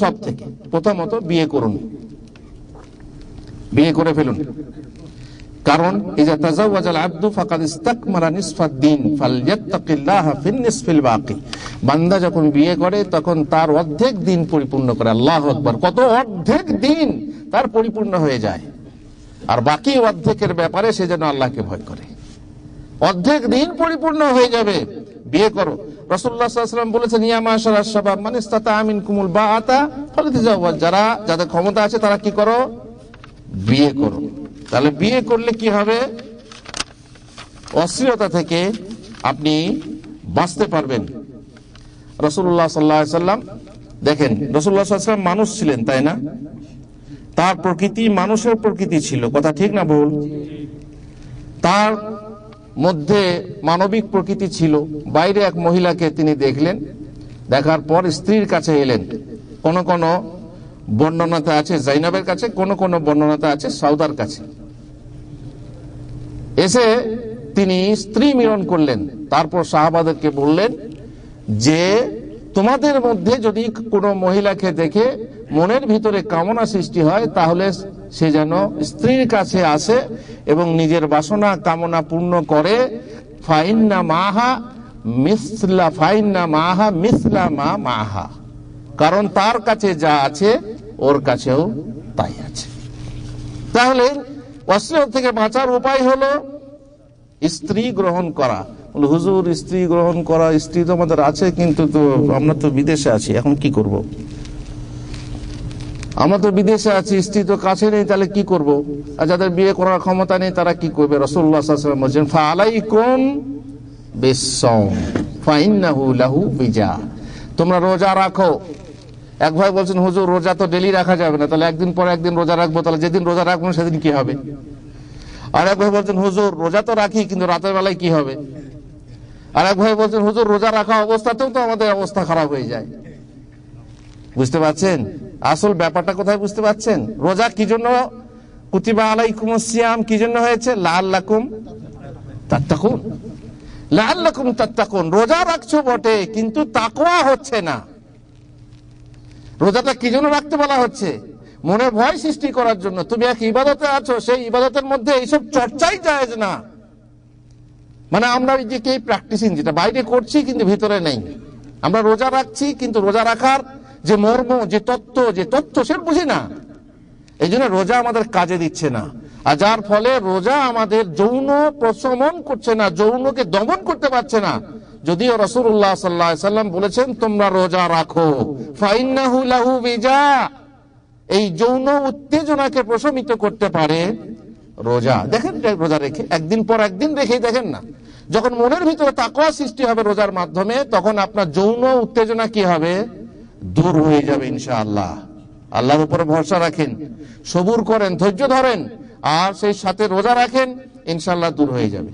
সব থেকে প্রথমত বিয়ে করুন, বিয়ে করে ফেলুন। কারণ ইজা তাজাওয়াজাল আবদু ফাকাদ ইসতাকমালা নিসফাদ দ্বীন ফালইয়াত্তাকিল্লাহা ফিন নিসফিল বাকি। বান্দা যখন বিয়ে করে তখন তার অর্ধেক দিন পরিপূর্ণ করে। আল্লাহু আকবার, কত অর্ধেক দিন তার পরিপূর্ণ হয়ে যায়। আর বাকি অর্ধেকের ব্যাপারে সে যেন আল্লাহকে ভয় করে। অর্ধেক দিন পরিপূর্ণ হয়ে যাবে, বিয়ে করো। রাসূলুল্লাহ সাল্লাল্লাহু আলাইহি ওয়াসাল্লাম বলেছেন, ইয়া মাশারাশ শাবাব মান ইসতাতা মিনকুমুল বাআতা ফালতাজাওয়াজ। যাদের ক্ষমতা আছে তারা কি করো? বিয়ে করো। তাহলে বিয়ে করলে কি হবে? অশ্লীলতা থেকে আপনি বাঁচতে পারবেন। রাসূলুল্লাহ সাল্লাল্লাহু আলাইহি ওয়াসাল্লাম দেখেন, রাসূলুল্লাহ সাল্লাল্লাহু আলাইহি ওয়াসাল্লাম মানুষ ছিলেন, তাই না? তার প্রকৃতি মানুষের প্রকৃতি ছিল, কথা ঠিক না ভুল? তার মধ্যে মানবিক প্রকৃতি ছিল। বাইরে এক মহিলাকে তিনি দেখলেন, দেখার পর স্ত্রীর কাছে এলেন। কোন কোন বর্ণনাতে আছে জাইনাবের কাছে, কোন কোন বর্ণনাতে আছে সাউদার কাছে। এসে তিনি স্ত্রী মিলন করলেন। তারপর সাহাবাদেরকে বললেন যে তোমাদের মধ্যে যদি কোনো মহিলাকে দেখে মনের ভিতরে কামনা সৃষ্টি হয় তাহলে সে যেন স্ত্রীর কাছে আসে এবং নিজের বাসনা কামনা পূর্ণ করে। ফাইন্না মাহা মিসলা মা মাহা, কারণ তার কাছে যা আছে ওর কাছেও তাই আছে। তাহলে অশ্লীলতা থেকে বাঁচার উপায় হলো স্ত্রী গ্রহণ করা। হুজুর, স্ত্রী গ্রহণ করা, স্ত্রী তো আমাদের আছে কিন্তু তো আমরা তো বিদেশে আছি, এখন কি করব? আমরা তো বিদেশে আছি, স্ত্রী তো কাছে নেই, তাহলে কি করব? আর যাদের বিয়ে করার ক্ষমতা নেই তারা কি করবে? রাসূলুল্লাহ সাল্লাল্লাহু আলাইহি ওয়াসাল্লাম বলেন, ফাআলাইকুম বিস-সাওম ফাইন্নাহু লাহু বিজা। তোমরা রোজা রাখো। এক ভাই বলছেন, হুজুর রোজা তো ডেলি রাখা যাবে না, তাহলে একদিন পর একদিন রোজা রাখবো, তাহলে যেদিন রোজা রাখবো সেদিন কি হবে? আর এক ভাই বলছেন, হুজুর রোজা তো রাখি কিন্তু রাতের বেলায় কি হবে? আর এক ভাই বলছেন, হুজুর রোজা রাখা অবস্থাতেও তো আমাদের অবস্থা খারাপ হয়ে যায়। বুঝতে পারছেন আসল ব্যাপারটা কোথায়? বুঝতে পারছেন? রোজা কি জন্য কুতিবা আলাইকুমুস সিয়াম কি জন্য হয়েছে? লাআল্লাকুম তাত্তাকুন। লাআল্লাকুম তাত্তাকুন, রোজা রাখছো বটে কিন্তু তাকওয়া হচ্ছে না। রোজাটা কি জন্য রাখতে বলা হচ্ছে? মনে ভয় সৃষ্টি করার জন্য। তুমি এক ইবাদতে আছো, সেই ইবাদতের মধ্যে এইসব চর্চাই জায়েজ না। মানে আমরা যে কি প্র্যাকটিসিং, যেটা বাইরে করছি কিন্তু ভিতরে নেই। আমরা রোজা রাখছি কিন্তু রোজা রাখার যে মর্ম, যে তত্ত্ব সেটা বুঝি না। এই জন্য রোজা আমাদের কাজে দিচ্ছে না। আর যার ফলে রোজা আমাদের যৌন প্রশমন করছে না, যৌনকে দমন করতে পারছে না। যদিও রাসূলুল্লাহ সাল্লাল্লাহু আলাইহি ওয়াসাল্লাম বলেছেন তোমরা রোজা রাখো, ফাইন্নাহু লাহু বিজা। এই যৌন উত্তেজনাকে প্রশমিত করতে পারে রোজা। দেখেন রোজা রেখে একদিন পর একদিন রেখেই দেখেন না, যখন মনের ভিতরে তাকওয়া সৃষ্টি হবে রোজার মাধ্যমে, তখন আপনার যৌন উত্তেজনা কি হবে? দূর হয়ে যাবে ইনশাআল্লাহ। আল্লাহর উপরে ভরসা রাখেন, সবুর করেন, ধৈর্য ধরেন, আর সেই সাথে রোজা রাখেন, ইনশাআল্লাহ দূর হয়ে যাবে।